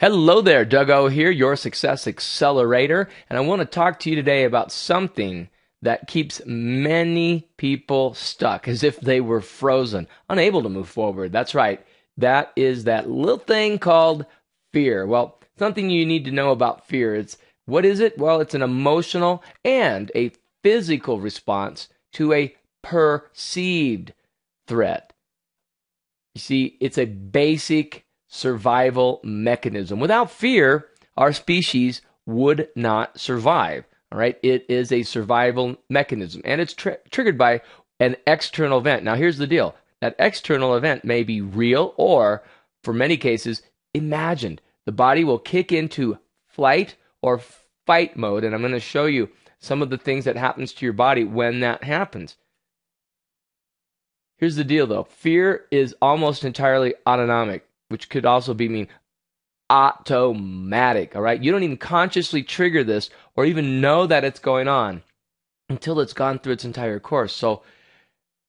Hello there, Doug O here, your Success Accelerator, and I want to talk to you today about something that keeps many people stuck as if they were frozen, unable to move forward. That's right. That is that little thing called fear. Well, something you need to know about fear. What is it? Well, it's an emotional and a physical response to a perceived threat. You see, it's a basic survival mechanism. Without fear, our species would not survive. All right, it is a survival mechanism, and it's triggered by an external event. Now, here's the deal: that external event may be real, or for many cases, imagined. The body will kick into flight or fight mode, and I'm going to show you some of the things that happens to your body when that happens. Here's the deal, though: fear is almost entirely autonomic, which could also mean automatic, all right? You don't even consciously trigger this or even know that it's going on until it's gone through its entire course. So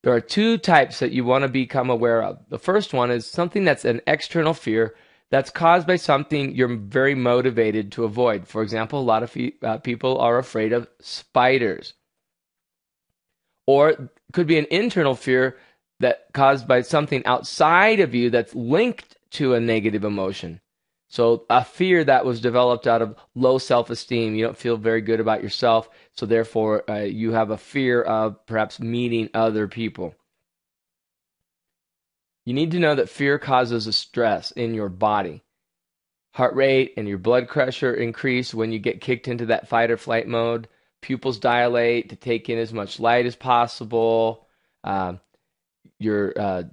there are two types that you want to become aware of. The first one is something that's an external fear that's caused by something you're very motivated to avoid. For example, a lot of people are afraid of spiders. Or it could be an internal fear that caused by something outside of you that's linked to a negative emotion. So a fear that was developed out of low self-esteem. You don't feel very good about yourself, so therefore you have a fear of perhaps meeting other people. You need to know that fear causes a stress in your body. Heart rate and your blood pressure increase when you get kicked into that fight or flight mode. Pupils dilate to take in as much light as possible. Your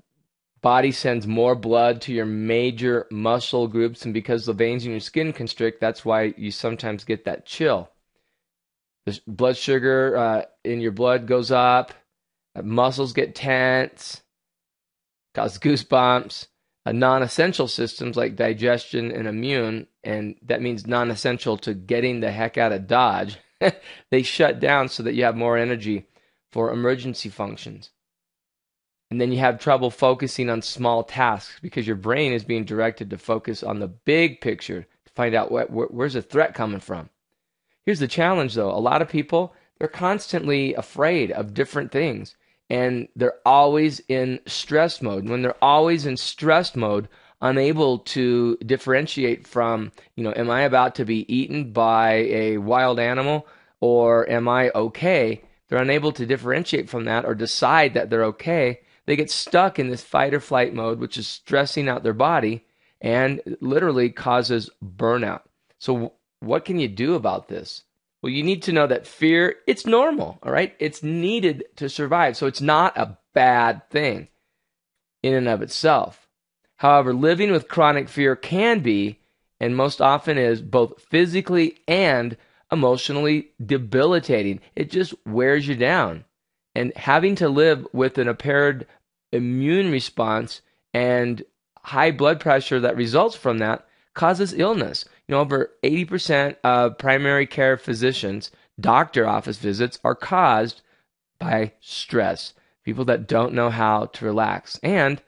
body sends more blood to your major muscle groups, and because the veins in your skin constrict, that's why you sometimes get that chill. The blood sugar in your blood goes up, muscles get tense, cause goosebumps. Non-essential systems like digestion and immune, and that means non-essential to getting the heck out of Dodge, they shut down so that you have more energy for emergency functions. And then you have trouble focusing on small tasks because your brain is being directed to focus on the big picture to find out where's the threat coming from. Here's the challenge, though. A lot of people, they're constantly afraid of different things, and they're always in stress mode. When they're always in stress mode, unable to differentiate from, am I about to be eaten by a wild animal, or am I okay? They're unable to differentiate from that or decide that they're okay. They get stuck in this fight or flight mode, which is stressing out their body and literally causes burnout. So what can you do about this? Well, you need to know that fear, it's normal, all right? It's needed to survive. So it's not a bad thing in and of itself. However, living with chronic fear can be, and most often is, both physically and emotionally debilitating. It just wears you down. And having to live with an impaired immune response and high blood pressure that results from that causes illness. Over 80% of primary care physicians' doctor office visits are caused by stress. People that don't know how to relax. And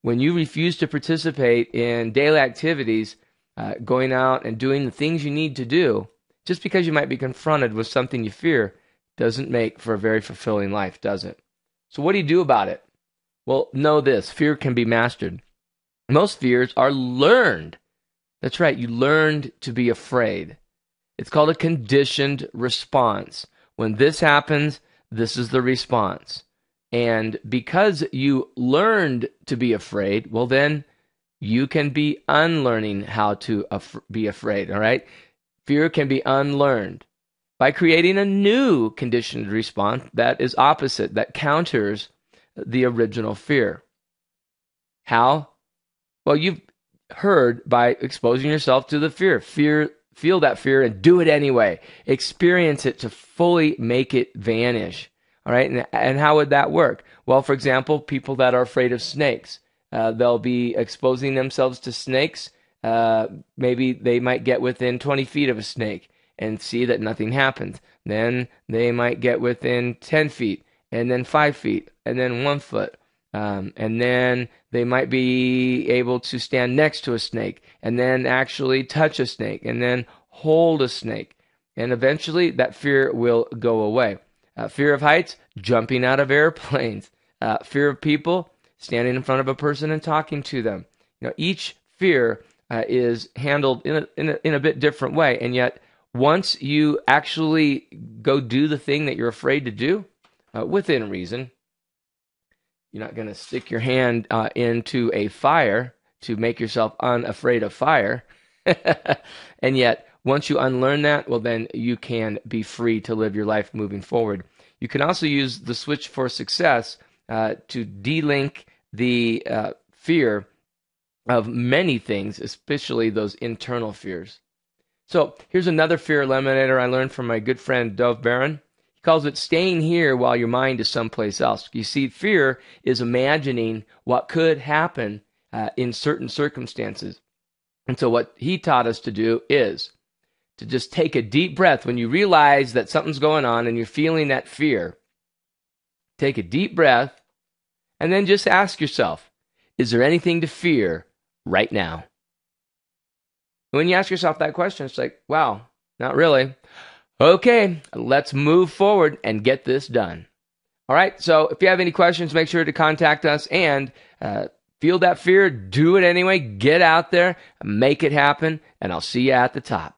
when you refuse to participate in daily activities, going out and doing the things you need to do, just because you might be confronted with something you fear, doesn't make for a very fulfilling life, does it? So what do you do about it? Well, know this: fear can be mastered. Most fears are learned. That's right, you learned to be afraid. It's called a conditioned response. When this happens, this is the response. And because you learned to be afraid, well then, you can be unlearning how to be afraid, all right? Fear can be unlearned by creating a new conditioned response that is opposite, that counters the original fear. How? Well, you've heard by exposing yourself to the fear. Feel that fear and do it anyway. Experience it to fully make it vanish. All right, and how would that work? Well, for example, people that are afraid of snakes, they'll be exposing themselves to snakes. Maybe they might get within 20 feet of a snake and see that nothing happens. Then they might get within 10 feet, and then 5 feet, and then 1 foot. And then they might be able to stand next to a snake and then actually touch a snake and then hold a snake. And eventually that fear will go away. Fear of heights, jumping out of airplanes. Fear of people, standing in front of a person and talking to them. Each fear is handled in a bit different way. And yet, once you actually go do the thing that you're afraid to do, within reason, you're not going to stick your hand into a fire to make yourself unafraid of fire. And yet, once you unlearn that, well, then you can be free to live your life moving forward. You can also use the switch for success to de-link the fear of many things, especially those internal fears. So here's another fear eliminator I learned from my good friend Dov Baron. He calls it staying here while your mind is someplace else. You see, fear is imagining what could happen in certain circumstances. And so what he taught us to do is to just take a deep breath. When you realize that something's going on and you're feeling that fear, take a deep breath and then just ask yourself, is there anything to fear right now? When you ask yourself that question, it's like, wow, not really. Okay, let's move forward and get this done. All right, so if you have any questions, make sure to contact us and feel that fear, do it anyway, get out there, make it happen, and I'll see you at the top.